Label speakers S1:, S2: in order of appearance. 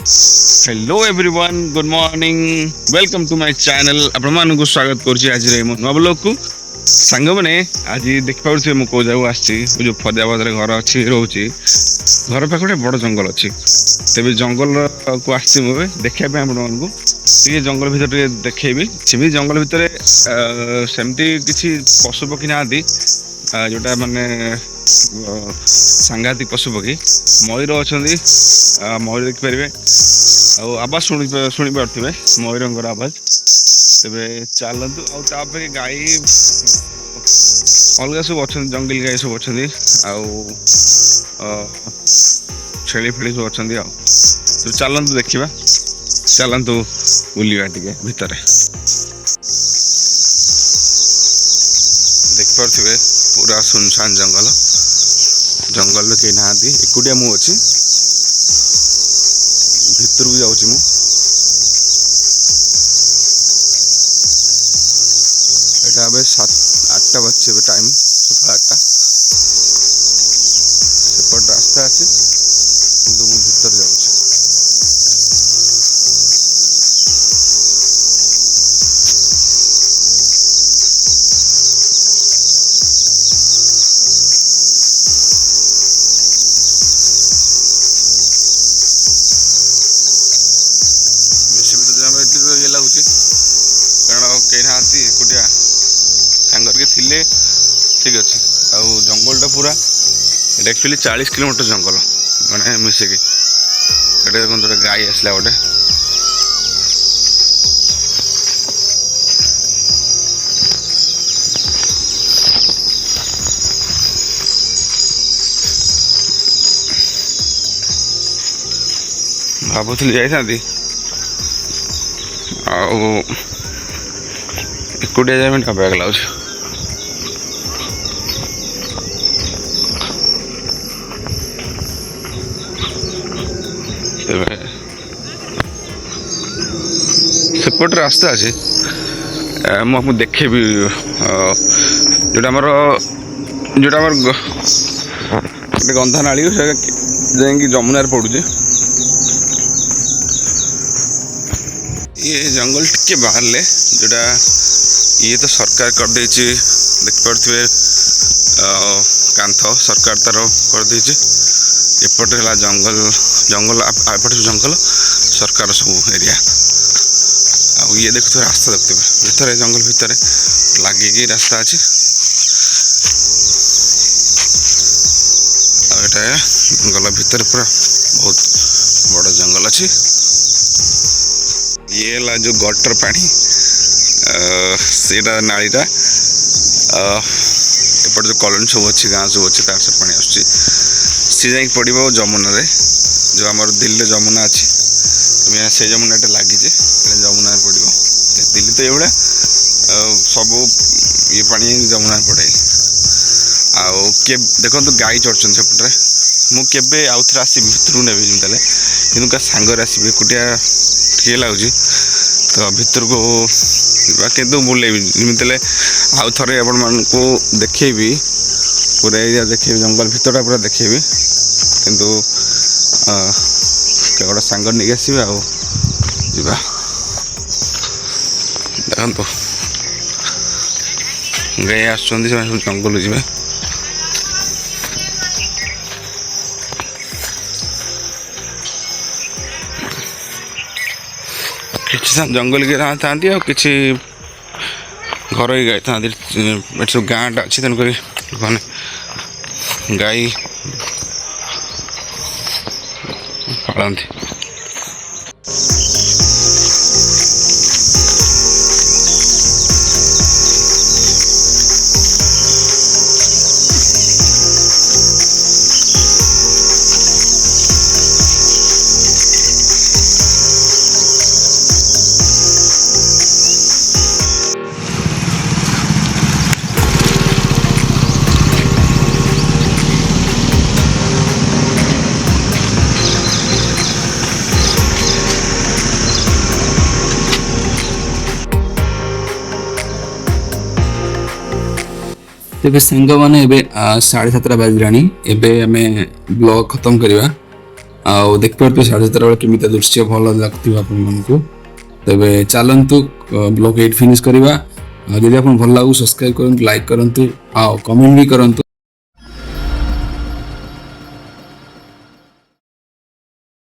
S1: Hello everyone good morning welcome to my channel आपण मानक स्वागत करुच्ची आज मो नुआ ब्लॉग को सांग मैंने आज देखिए मुझे कौ जगह आसी जो फरियाबाद घर अच्छी रोचे घर पाखे गोटे बड़ जंगल अच्छी तेज जंगल को आसी देखा ये जंगल भितर देखेबी सेमती जंगल भितर सेमती किसी पशु पक्षी ना जोटा माने सांघातिक पशु पक्षी मयूर अच्छा मयूर देखिपारे आवाज शुणी पारे मयूर आवाज तेरे चलतु आगे गाई अलग सब अच्छा जंगली गाई सब अच्छा छेली फेली सब अच्छा तो चलतु देखा चलतु बुलवा टे भितर देखिपे पूरा सुनसान जंगल जंगल कहीं ना एकुटिया मु अच्छी भितर को जाऊँ मुझे 7-8 बजे टाइम सकाल 8 सेपट रास्ता अच्छे कि भितर जाऊँ ये लगुच कारण कहीं ना एकुटिया सांगर के थिले ठीक अच्छे आ जंगल टा पूरा एक्चुअली 40 किलोमीटर जंगल मैंने मिसिकी देखो गोटे गाई आसला गोटे भावुली जाता एकुटिया जाए बैग लाग सेपट रास्ता अच्छे मुझे देखेबी जोटा गंधा नाली जाकि जमुनार पड़ुचे ये जंगल टिके बाहर ले जोटा ये तो सरकार कर दे देखिपे कांथ सरकार तार कर दे एपटे है जंगल जंगल एपटे जंगल सरकार सब एरिया ये देखते रास्ता देखते भितर जंगल भितर लगे रास्ता अच्छे जंगल भितर पूरा बहुत बड़ जंगल अच्छी ये है जो गटर पानी सेटा नालीटा एपट जो कॉलोनी सब अच्छी गाँ सब अच्छे तार से पानी आस पड़ो जमुना रे जो आम दिल्ली जमुना अच्छी से जमुना लगे जमुना पड़ो दिल्ली तो ये सब ये पानी जमुना पड़े आे देखो तो गाई चढ़ुं सेपटे मुझे आउ थे आसवि भितर को नेबी जमी कि सांगर आसवि एकुटिया ठीक लगुच तो भितर को कितु बुलेबी जमी आउ थे आपण को देखेबी पूरा एरिया देखेबी जंगल भितर पूरा देखेबी किंतु गोटे सांगर नहीं आसवे आवा देखो गाई आस जंगल जी जंगल के था कि घर ही गाई था सब गाँटा अच्छी तेणुक गाई पालती तेज सांग मैंने 7:30 बाजलानी एबे आमे ब्लॉग खत्म करवा
S2: ଆଉ ଦେଖିପାରୁଥିବେ 7:30 ବେଳେ କେମିତି ଦୃଶ୍ୟ ଭଲ ଲାଗୁଥିବ ଆପଣମାନଙ୍କୁ। ତେବେ ଚାଲନ୍ତୁ ବ୍ଲଗ୍ ଏଇଠି ଫିନିଶ କରିବା। ଆଉ ଯଦି ଆପଣଙ୍କୁ ଭଲ ଲାଗୁ ସବସ୍କ୍ରାଇବ କରନ୍ତୁ, ଲାଇକ୍ କରନ୍ତୁ ଆଉ କମେଣ୍ଟ ବି କରନ୍ତୁ।